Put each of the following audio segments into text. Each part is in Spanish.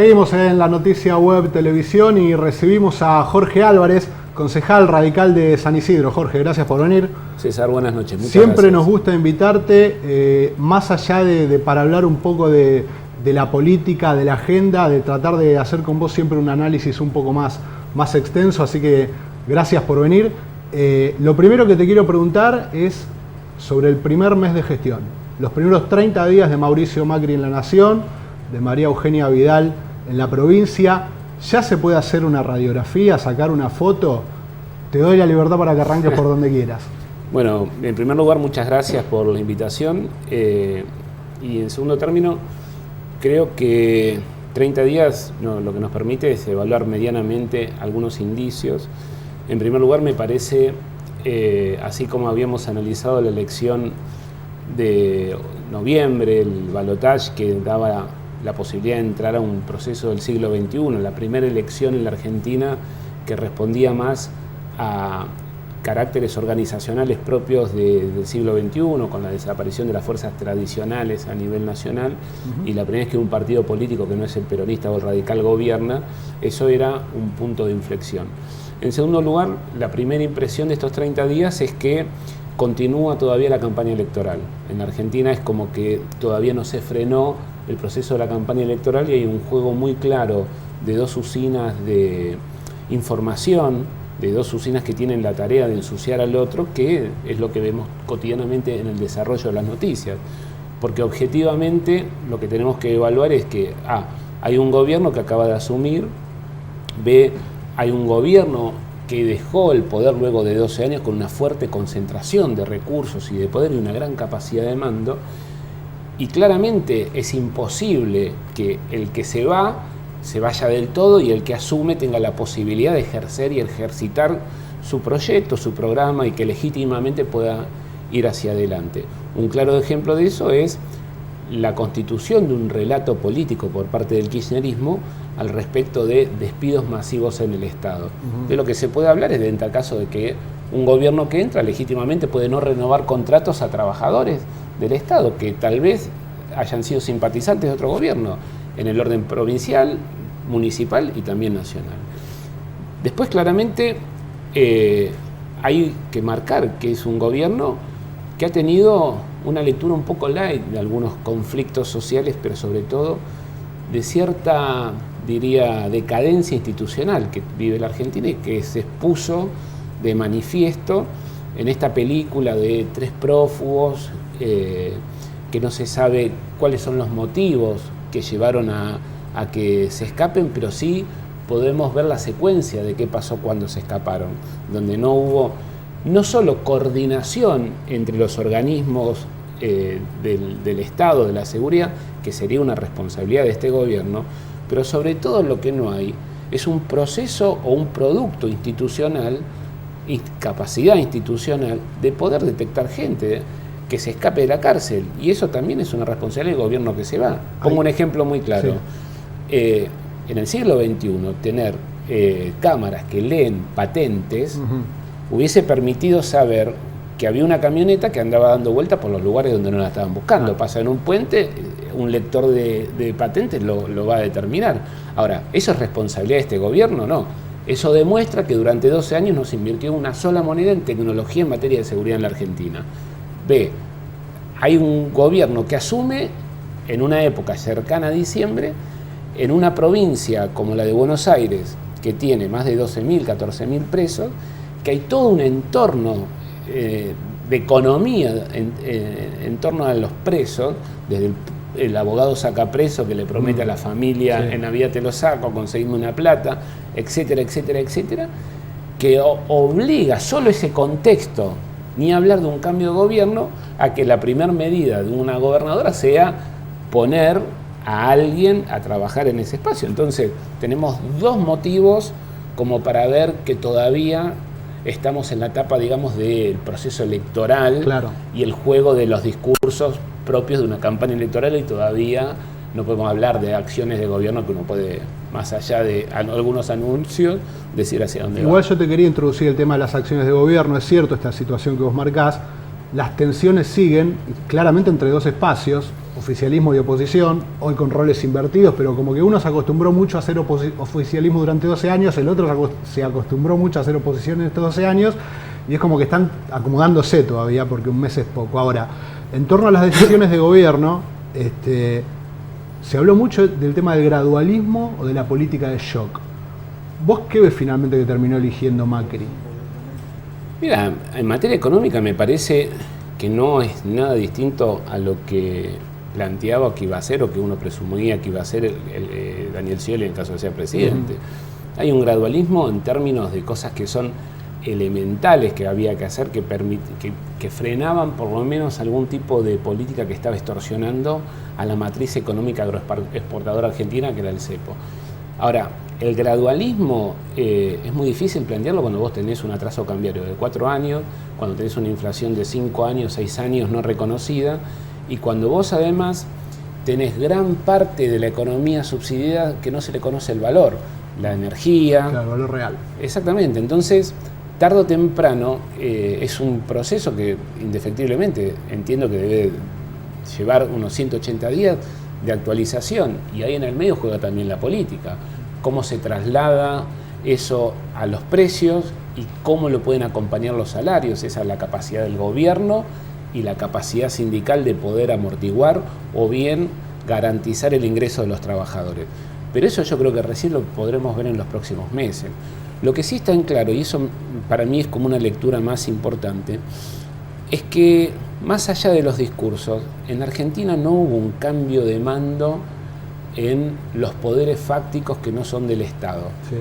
Seguimos en la Noticia Web Televisión y recibimos a Jorge Álvarez, concejal radical de San Isidro. Jorge, gracias por venir. César, buenas noches. Muchas Siempre gracias. nos gusta invitarte, más allá para hablar un poco de la política, de la agenda, de tratar de hacer con vos siempre un análisis un poco más extenso, así que gracias por venir. Lo primero que te quiero preguntar es sobre el primer mes de gestión, los primeros 30 días de Mauricio Macri en la Nación, de María Eugenia Vidal en la provincia. ¿Ya se puede hacer una radiografía, sacar una foto? Te doy la libertad para que arranques por donde quieras. Bueno, en primer lugar, muchas gracias por la invitación. Y en segundo término, creo que 30 días lo que nos permite es evaluar medianamente algunos indicios. En primer lugar, me parece, así como habíamos analizado la elección de noviembre, el balotaje que daba la posibilidad de entrar a un proceso del siglo XXI, la primera elección en la Argentina que respondía más a caracteres organizacionales propios del siglo XXI, con la desaparición de las fuerzas tradicionales a nivel nacional, y la primera vez que un partido político que no es el peronista o el radical gobierna, eso era un punto de inflexión. En segundo lugar, la primera impresión de estos 30 días es que continúa todavía la campaña electoral. En la Argentina es como que todavía no se frenó el proceso de la campaña electoral y hay un juego muy claro de dos usinas de información, de dos usinas que tienen la tarea de ensuciar al otro, que es lo que vemos cotidianamente en el desarrollo de las noticias. Porque objetivamente lo que tenemos que evaluar es que hay un gobierno que acaba de asumir, hay un gobierno que dejó el poder luego de 12 años con una fuerte concentración de recursos y de poder y una gran capacidad de mando, y claramente es imposible que el que se vaya del todo y el que asume tenga la posibilidad de ejercer y ejercitar su proyecto, su programa, y que legítimamente pueda ir hacia adelante. Un claro ejemplo de eso es la constitución de un relato político por parte del kirchnerismo al respecto de despidos masivos en el Estado. De lo que se puede hablar es de en tal caso de que un gobierno que entra legítimamente puede no renovar contratos a trabajadores del Estado que tal vez hayan sido simpatizantes de otro gobierno en el orden provincial, municipal y también nacional. Después claramente hay que marcar que es un gobierno que ha tenido una lectura un poco light de algunos conflictos sociales, pero sobre todo de cierta, diría, decadencia institucional que vive la Argentina y que se expuso de manifiesto en esta película de tres prófugos que no se sabe cuáles son los motivos que llevaron a que se escapen, pero sí podemos ver la secuencia de qué pasó cuando se escaparon, donde no hubo no solo coordinación entre los organismos del Estado, de la seguridad, que sería una responsabilidad de este gobierno, pero sobre todo lo que no hay es un proceso o un producto institucional, capacidad institucional de poder detectar gente que se escape de la cárcel, y eso también es una responsabilidad del gobierno que se va. Pongo un ejemplo muy claro. Sí. En el siglo XXI, tener cámaras que leen patentes hubiese permitido saber que había una camioneta que andaba dando vueltas por los lugares donde no la estaban buscando. Pasa en un puente, un lector de patentes lo va a determinar. Ahora, ¿eso es responsabilidad de este gobierno? No. Eso demuestra que durante 12 años no se invirtió una sola moneda en tecnología en materia de seguridad en la Argentina. Hay un gobierno que asume en una época cercana a diciembre, en una provincia como la de Buenos Aires, que tiene más de 12.000, 14.000 presos, que hay todo un entorno de economía en torno a los presos, desde el abogado sacapreso que le promete a la familia, en Navidad te lo saco, conseguirme una plata, etcétera, etcétera, etcétera, que obliga solo ese contexto, ni hablar de un cambio de gobierno, a que la primera medida de una gobernadora sea poner a alguien a trabajar en ese espacio. Entonces tenemos dos motivos como para ver que todavía estamos en la etapa, digamos, del proceso electoral, y el juego de los discursos propios de una campaña electoral, y todavía no podemos hablar de acciones de gobierno que uno puede, más allá de algunos anuncios, decir hacia dónde va. Igual yo te quería introducir el tema de las acciones de gobierno. Es cierto esta situación que vos marcás, las tensiones siguen claramente entre dos espacios, oficialismo y oposición, hoy con roles invertidos, pero como que uno se acostumbró mucho a hacer oficialismo durante 12 años, el otro se acostumbró mucho a hacer oposición en estos 12 años, y es como que están acomodándose todavía, porque un mes es poco. Ahora, en torno a las decisiones de gobierno, se habló mucho del tema del gradualismo o de la política de shock. ¿Vos qué ves finalmente que terminó eligiendo Macri? Mira, en materia económica me parece que no es nada distinto a lo que planteaba que iba a ser o que uno presumía que iba a ser Daniel Scioli en caso de ser presidente. Hay un gradualismo en términos de cosas que son elementales que había que hacer, que frenaban por lo menos algún tipo de política que estaba extorsionando a la matriz económica agroexportadora argentina, que era el cepo. Ahora, el gradualismo es muy difícil plantearlo cuando vos tenés un atraso cambiario de 4 años, cuando tenés una inflación de 5 años, 6 años no reconocida, y cuando vos además tenés gran parte de la economía subsidiada que no se le conoce el valor, la energía. Claro, el valor real. Exactamente, entonces tarde o temprano es un proceso que indefectiblemente entiendo que debe llevar unos 180 días de actualización, y ahí en el medio juega también la política, cómo se traslada eso a los precios y cómo lo pueden acompañar los salarios. Esa es la capacidad del gobierno y la capacidad sindical de poder amortiguar o bien garantizar el ingreso de los trabajadores. Pero eso yo creo que recién lo podremos ver en los próximos meses. Lo que sí está en claro, y eso para mí es como una lectura más importante, es que más allá de los discursos, en Argentina no hubo un cambio de mando en los poderes fácticos que no son del Estado, sí,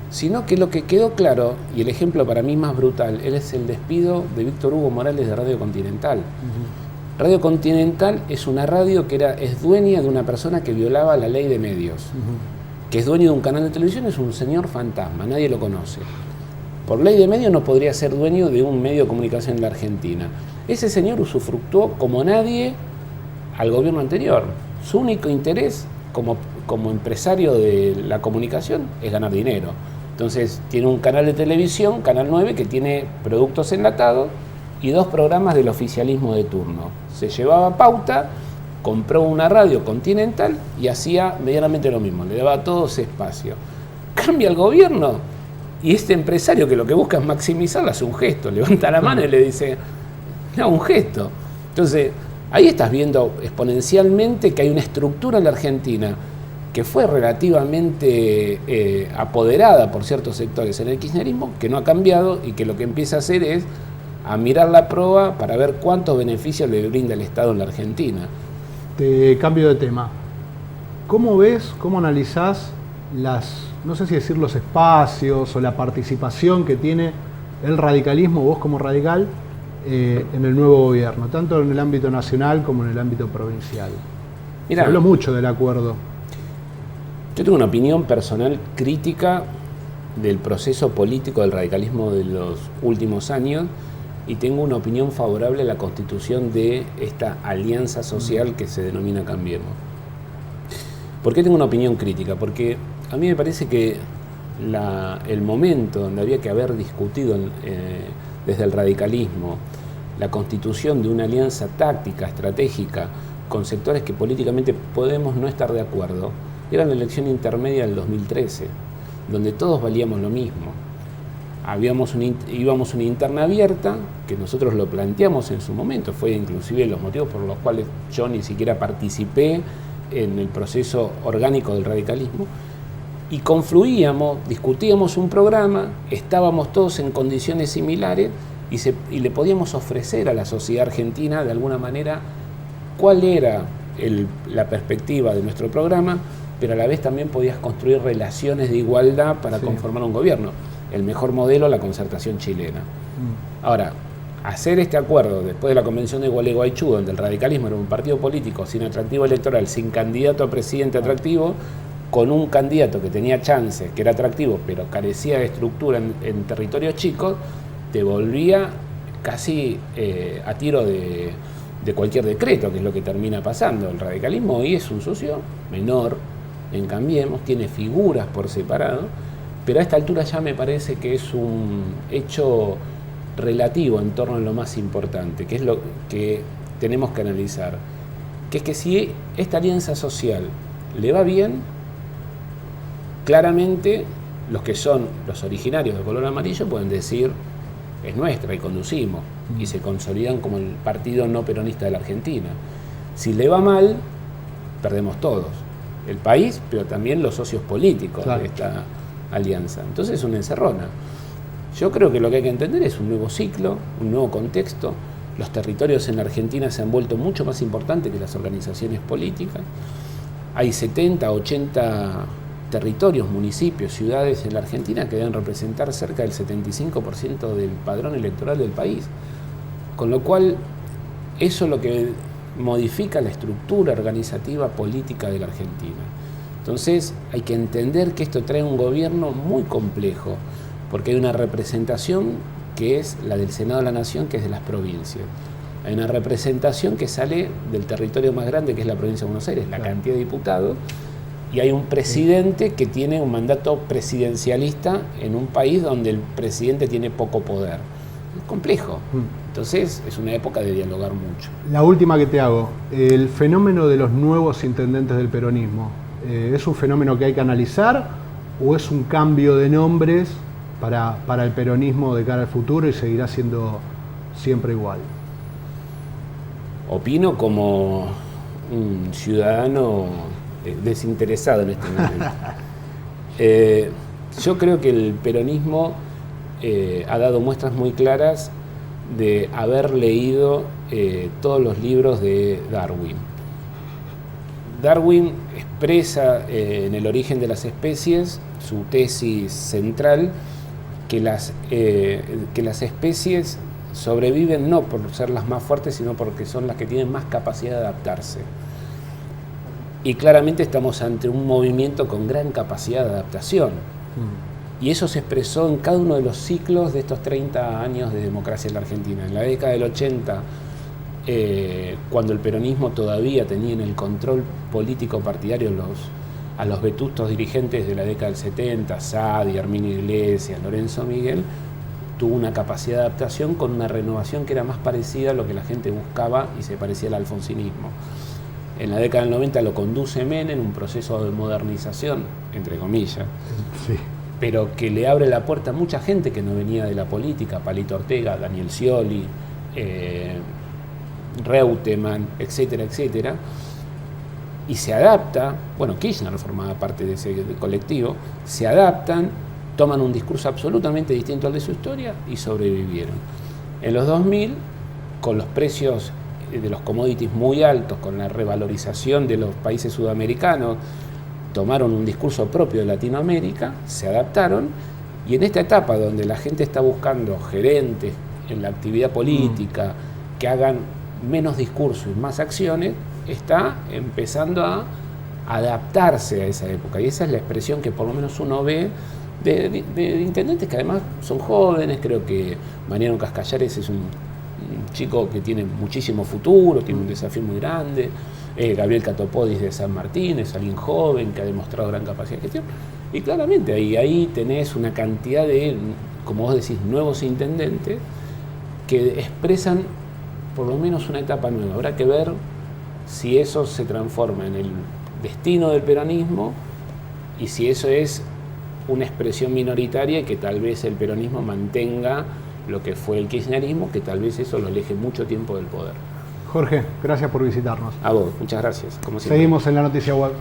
sino que lo que quedó claro, y el ejemplo para mí más brutal, es el despido de Víctor Hugo Morales de Radio Continental. Radio Continental es una radio que es dueña de una persona que violaba la ley de medios, que es dueño de un canal de televisión, es un señor fantasma, nadie lo conoce. Por ley de medios no podría ser dueño de un medio de comunicación en la Argentina. Ese señor usufructuó como nadie al gobierno anterior. Su único interés como empresario de la comunicación es ganar dinero. Entonces tiene un canal de televisión, Canal 9, que tiene productos enlatados y 2 programas del oficialismo de turno. Se llevaba pauta, compró una radio Continental y hacía medianamente lo mismo, le daba a todos espacio. Cambia el gobierno y este empresario que lo que busca es maximizarlo hace un gesto, levanta la mano y le dice, no, un gesto. Entonces, ahí estás viendo exponencialmente que hay una estructura en la Argentina que fue relativamente apoderada por ciertos sectores en el kirchnerismo, que no ha cambiado y que lo que empieza a hacer es a mirar la proa para ver cuántos beneficios le brinda el Estado en la Argentina. Te cambio de tema. ¿Cómo ves, cómo analizás no sé si decir los espacios o la participación que tiene el radicalismo, vos como radical, en el nuevo gobierno, tanto en el ámbito nacional como en el ámbito provincial? Mirá, se habló mucho del acuerdo. Yo tengo una opinión personal crítica del proceso político del radicalismo de los últimos años y tengo una opinión favorable a la constitución de esta alianza social que se denomina Cambiemos. ¿Por qué tengo una opinión crítica? Porque a mí me parece que el momento donde había que haber discutido desde el radicalismo la constitución de una alianza táctica, estratégica, con sectores que políticamente podemos no estar de acuerdo, era la elección intermedia del 2013, donde todos valíamos lo mismo. Íbamos una interna abierta, que nosotros lo planteamos en su momento, fue inclusive los motivos por los cuales yo ni siquiera participé en el proceso orgánico del radicalismo, y confluíamos, discutíamos un programa, estábamos todos en condiciones similares y le podíamos ofrecer a la sociedad argentina de alguna manera cuál era la perspectiva de nuestro programa, pero a la vez también podías construir relaciones de igualdad para conformar un gobierno. El mejor modelo, la concertación chilena. Ahora, hacer este acuerdo después de la convención de Gualeguaychú, donde el radicalismo era un partido político sin atractivo electoral, sin candidato a presidente atractivo, con un candidato que tenía chances, que era atractivo, pero carecía de estructura en territorios chicos, te volvía casi a tiro de cualquier decreto, que es lo que termina pasando. El radicalismo hoy es un socio menor en Cambiemos, tiene figuras por separado, pero a esta altura ya me parece que es un hecho relativo en torno a lo más importante, que es lo que tenemos que analizar, que es que si esta alianza social le va bien, claramente los que son los originarios de color amarillo pueden decir es nuestra y conducimos, y se consolidan como el partido no peronista de la Argentina. Si le va mal, perdemos todos, el país, pero también los socios políticos de esta alianza. Entonces es una encerrona. Yo creo que lo que hay que entender es un nuevo ciclo, un nuevo contexto. Los territorios en la Argentina se han vuelto mucho más importantes que las organizaciones políticas. Hay 70, 80 territorios, municipios, ciudades en la Argentina que deben representar cerca del 75% del padrón electoral del país. Con lo cual, eso es lo que modifica la estructura organizativa política de la Argentina. Entonces, hay que entender que esto trae un gobierno muy complejo, porque hay una representación que es la del Senado de la Nación, que es de las provincias. Hay una representación que sale del territorio más grande, que es la provincia de Buenos Aires, la cantidad de diputados, y hay un presidente que tiene un mandato presidencialista en un país donde el presidente tiene poco poder. Es complejo. Entonces, es una época de dialogar mucho. La última que te hago, el fenómeno de los nuevos intendentes del peronismo, ¿es un fenómeno que hay que analizar o es un cambio de nombres para el peronismo de cara al futuro y seguirá siendo siempre igual? Opino como un ciudadano desinteresado en este momento. Yo creo que el peronismo ha dado muestras muy claras de haber leído todos los libros de Darwin. Darwin expresa en El origen de las especies su tesis central, que las especies sobreviven no por ser las más fuertes, sino porque son las que tienen más capacidad de adaptarse. Y claramente estamos ante un movimiento con gran capacidad de adaptación. Y eso se expresó en cada uno de los ciclos de estos 30 años de democracia en la Argentina. En la década del 80, cuando el peronismo todavía tenía en el control político partidario a los vetustos dirigentes de la década del 70, Sadi, Arminio Iglesias, Lorenzo Miguel, tuvo una capacidad de adaptación con una renovación que era más parecida a lo que la gente buscaba y se parecía al alfonsinismo. En la década del 90 lo conduce Menem, un proceso de modernización, entre comillas, pero que le abre la puerta a mucha gente que no venía de la política, Palito Ortega, Daniel Scioli, Reutemann, etcétera, etcétera, y se adapta, bueno, Kirchner formaba parte de ese colectivo, se adaptan, toman un discurso absolutamente distinto al de su historia y sobrevivieron. En los 2000, con los precios de los commodities muy altos, con la revalorización de los países sudamericanos, tomaron un discurso propio de Latinoamérica, se adaptaron, y en esta etapa donde la gente está buscando gerentes en la actividad política que hagan menos discurso y más acciones, está empezando a adaptarse a esa época. Y esa es la expresión que por lo menos uno ve de intendentes que además son jóvenes. Creo que Mariano Cascallares es un chico que tiene muchísimo futuro, tiene un desafío muy grande. Gabriel Catopodis de San Martín es alguien joven que ha demostrado gran capacidad de gestión. Y claramente ahí tenés una cantidad de, como vos decís, nuevos intendentes que expresan por lo menos una etapa nueva. Habrá que ver si eso se transforma en el destino del peronismo y si eso es una expresión minoritaria y que tal vez el peronismo mantenga lo que fue el kirchnerismo, que tal vez eso lo aleje mucho tiempo del poder. Jorge, gracias por visitarnos. A vos, muchas gracias. Como siempre. Seguimos en La Noticia Web.